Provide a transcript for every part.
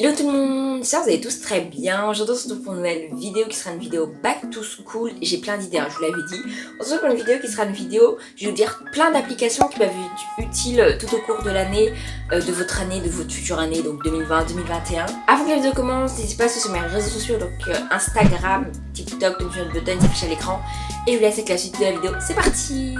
Hello tout le monde, j'espère que vous allez tous très bien. Aujourd'hui on se retrouve pour une nouvelle vidéo qui sera une vidéo back to school. J'ai plein d'idées, hein, je vous l'avais dit. On se retrouve pour une vidéo qui sera une vidéo, je vais vous dire plein d'applications qui peuvent être utiles tout au cours de l'année, de votre future année, donc 2020-2021. Avant que la vidéo commence, n'hésitez pas à suivre sur mes réseaux sociaux, donc Instagram, TikTok, le petit button s'affiche à l'écran. Et je vous laisse avec la suite de la vidéo, c'est parti.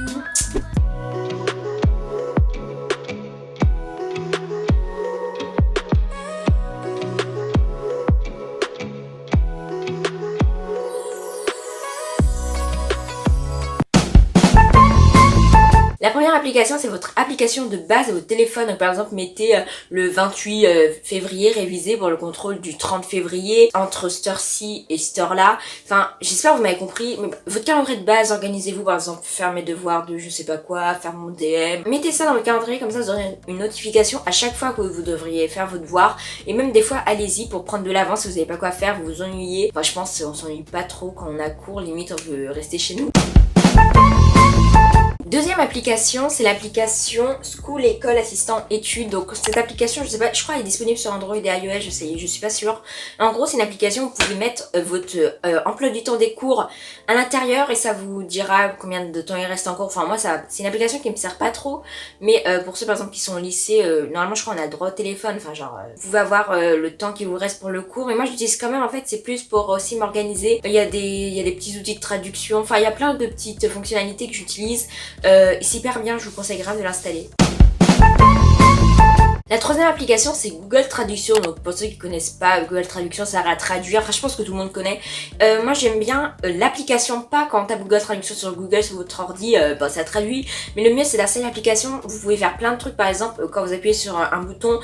La première application, c'est votre application de base de votre téléphone. Donc, par exemple, mettez le 28 février révisé pour le contrôle du 30 février entre cette heure-ci et cette heure-là. Enfin, j'espère que vous m'avez compris. Mais votre calendrier de base, organisez-vous par exemple, faire mes devoirs de je sais pas quoi, faire mon DM. Mettez ça dans le calendrier, comme ça vous aurez une notification à chaque fois que vous devriez faire vos devoirs. Et même des fois, allez-y pour prendre de l'avance si vous savez pas quoi faire, vous vous ennuyez. Enfin, je pense qu'on s'ennuie pas trop quand on a cours, limite on veut rester chez nous. Deuxième application, c'est l'application School École Assistant Études. Donc cette application, je sais pas, je crois elle est disponible sur Android et iOS, je suis pas sûre. En gros, c'est une application où vous pouvez mettre votre emploi du temps des cours à l'intérieur et ça vous dira combien de temps il reste en cours. Enfin moi, c'est une application qui me sert pas trop, mais pour ceux par exemple qui sont au lycée, normalement je crois on a le droit au téléphone. Enfin genre, vous pouvez avoir le temps qui vous reste pour le cours. Mais moi j'utilise quand même, en fait, c'est plus pour aussi m'organiser. Il y a des petits outils de traduction. Enfin il y a plein de petites fonctionnalités que j'utilise. C'est hyper bien, je vous conseille grave de l'installer. La troisième application, c'est Google Traduction. Donc pour ceux qui connaissent pas, Google Traduction ça sert à traduire. Enfin je pense que tout le monde connaît. Moi j'aime bien l'application, pas quand on tape Google Traduction sur Google sur votre ordi, ça traduit. Mais le mieux c'est d'installer l'application. Vous pouvez faire plein de trucs, par exemple quand vous appuyez sur un bouton,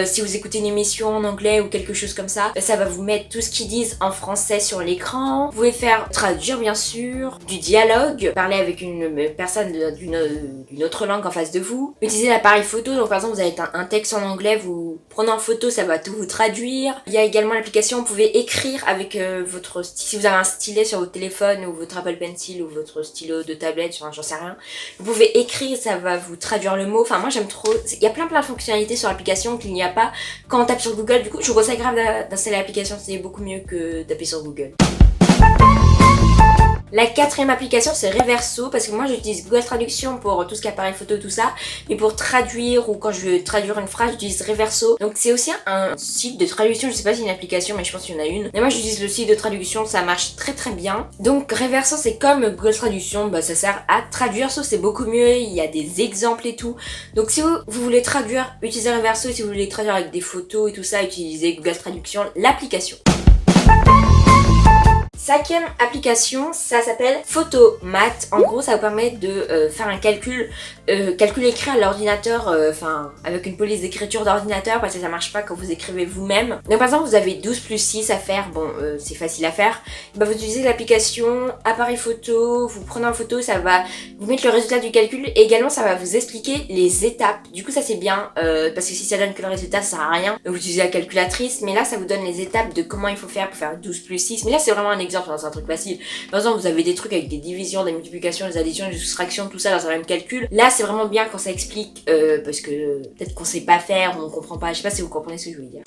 si vous écoutez une émission en anglais ou quelque chose comme ça, ça va vous mettre tout ce qu'ils disent en français sur l'écran. Vous pouvez faire traduire bien sûr, du dialogue, parler avec une personne d'une autre langue en face de vous. Utiliser l'appareil photo, donc par exemple vous avez un texte en anglais, vous prenez en photo, ça va tout vous traduire. Il y a également l'application, vous pouvez écrire avec si vous avez un stylet sur votre téléphone ou votre Apple Pencil ou votre stylo de tablette, j'en sais rien. Vous pouvez écrire, ça va vous traduire le mot. Enfin moi j'aime trop, il y a plein de fonctionnalités sur l'application qu'il n'y a pas quand on tape sur Google. Du coup je vous conseille grave d'installer l'application, c'est beaucoup mieux que taper sur Google. La quatrième application c'est Reverso, parce que moi j'utilise Google Traduction pour tout ce qui est appareil photo tout ça, mais pour traduire ou quand je veux traduire une phrase j'utilise Reverso. Donc c'est aussi un site de traduction, je sais pas si c'est une application mais je pense qu'il y en a une. Mais moi j'utilise le site de traduction, ça marche très très bien. Donc Reverso c'est comme Google Traduction, ça sert à traduire, sauf c'est beaucoup mieux, il y a des exemples et tout. Donc si vous voulez traduire, utilisez Reverso, et si vous voulez traduire avec des photos et tout ça, utilisez Google Traduction, l'application. Cinquième application, ça s'appelle Photomat. En gros, ça vous permet de faire un calcul écrit à l'ordinateur, avec une police d'écriture d'ordinateur, parce que ça marche pas quand vous écrivez vous-même. Donc par exemple, vous avez 12 plus 6 à faire, c'est facile à faire. Vous utilisez l'application appareil photo, vous prenez en photo, ça va vous mettre le résultat du calcul et également ça va vous expliquer les étapes. Du coup ça c'est bien, parce que si ça donne que le résultat, ça sert à rien. Vous utilisez la calculatrice, mais là ça vous donne les étapes de comment il faut faire pour faire 12 plus 6. Mais là c'est vraiment un exemple, c'est un truc facile. Par exemple, vous avez des trucs avec des divisions, des multiplications, des additions, des soustractions, tout ça dans un même calcul. Là, c'est vraiment bien quand ça explique, parce que peut-être qu'on sait pas faire ou on comprend pas. Je sais pas si vous comprenez ce que je veux dire.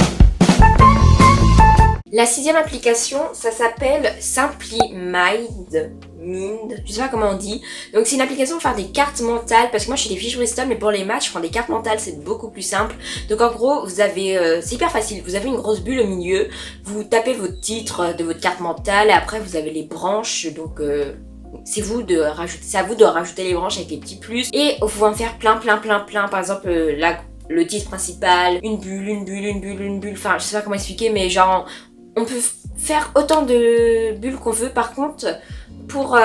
La sixième application, ça s'appelle SimpliMind. Je sais pas comment on dit. Donc c'est une application pour faire des cartes mentales, parce que moi je fais des fiches Bristol, mais pour les maths je prends des cartes mentales, c'est beaucoup plus simple. Donc en gros vous avez, c'est hyper facile, vous avez une grosse bulle au milieu, vous tapez votre titre de votre carte mentale et après vous avez les branches, donc c'est à vous de rajouter les branches avec les petits plus, et vous pouvez en faire plein. Par exemple le titre principal, une bulle, enfin je sais pas comment expliquer, mais genre on peut faire autant de bulles qu'on veut. Par contre, pour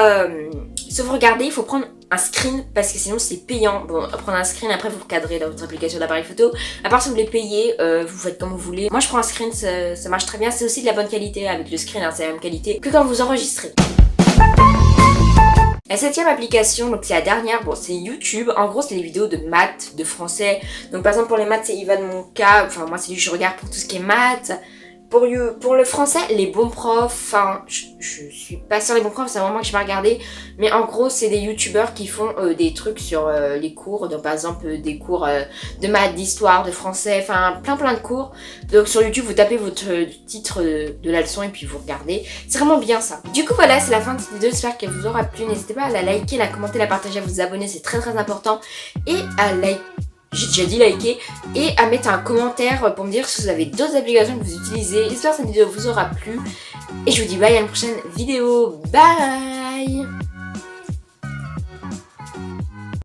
sauvegarder, il faut prendre un screen, parce que sinon c'est payant. Bon, prendre un screen, après vous recadrez dans votre application d'appareil photo. À part si vous voulez payer, vous faites comme vous voulez. Moi je prends un screen, ça marche très bien. C'est aussi de la bonne qualité avec le screen, c'est la même qualité que quand vous enregistrez. La septième application, donc c'est la dernière, c'est YouTube. En gros c'est des vidéos de maths, de français. Donc par exemple pour les maths c'est Ivan Monka, enfin moi c'est lui que je regarde pour tout ce qui est maths. pour le français, les bons profs, enfin, je suis pas sur les bons profs, c'est vraiment que je vais regarder, mais en gros, c'est des youtubeurs qui font des trucs sur les cours, donc par exemple des cours de maths, d'histoire, de français, enfin plein de cours. Donc sur YouTube, vous tapez votre titre de la leçon et puis vous regardez. C'est vraiment bien ça. Du coup voilà, c'est la fin de cette vidéo, j'espère qu'elle vous aura plu. N'hésitez pas à la liker, la commenter, la partager, à vous abonner, c'est très important. Et à liker. J'ai déjà dit liker et à mettre un commentaire pour me dire si vous avez d'autres applications que vous utilisez. J'espère que cette vidéo vous aura plu et je vous dis bye à une prochaine vidéo. Bye.